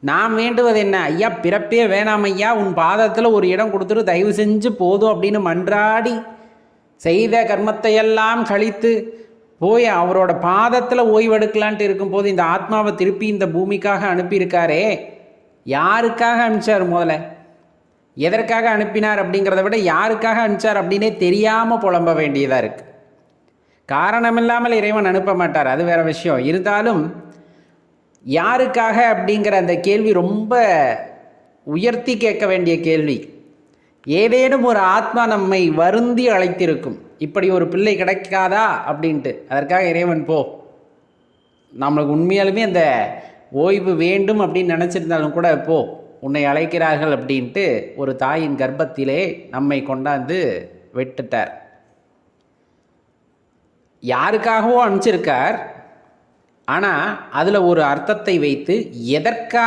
நாம் வேண்டுவது என்ன? ஐயா பிறப்பே வேணாம் ஐயா, உன் பாதத்தில் ஒரு இடம் கொடுத்துட்டு தயவு செஞ்சு போதும் அப்படின்னு மன்றாடி செய்த கர்மத்தையெல்லாம் கழித்து போய் அவரோட பாதத்தில் ஓய்வெடுக்கலான்ட்டு இருக்கும்போது இந்த ஆத்மாவை திருப்பி இந்த பூமிக்காக அனுப்பியிருக்காரே, யாருக்காக அனுப்பிச்சார்? முதல்ல எதற்காக அனுப்பினார் அப்படிங்கிறத விட யாருக்காக அனுப்பிச்சார் அப்படின்னே தெரியாமல் புலம்ப வேண்டியதாக இருக்குது. காரணமில்லாமல் இறைவன் அனுப்ப மாட்டார், அது வேற விஷயம். இருந்தாலும் யாருக்காக அப்படிங்கிற அந்த கேள்வி ரொம்ப உயர்த்தி கேட்க வேண்டிய கேள்வி. ஏதேனும் ஒரு ஆத்மா நம்மை வருந்தி அழைத்திருக்கும், இப்படி ஒரு பிள்ளை கிடைக்காதா அப்படின்ட்டு. அதற்காக இறைவன் போ, நம்மளுக்கு உண்மையாலுமே அந்த ஓய்வு வேண்டும் அப்படின்னு நினச்சிருந்தாலும் கூட போ, உன்னை அழைக்கிறார்கள் அப்படின்ட்டு ஒரு தாயின் கர்ப்பத்திலே நம்மை கொண்டாந்து விட்டுட்டார். யாருக்காகவோ அனுப்பிச்சிருக்கார். ஆனால் அதில் ஒரு அர்த்தத்தை வைத்து எதற்காக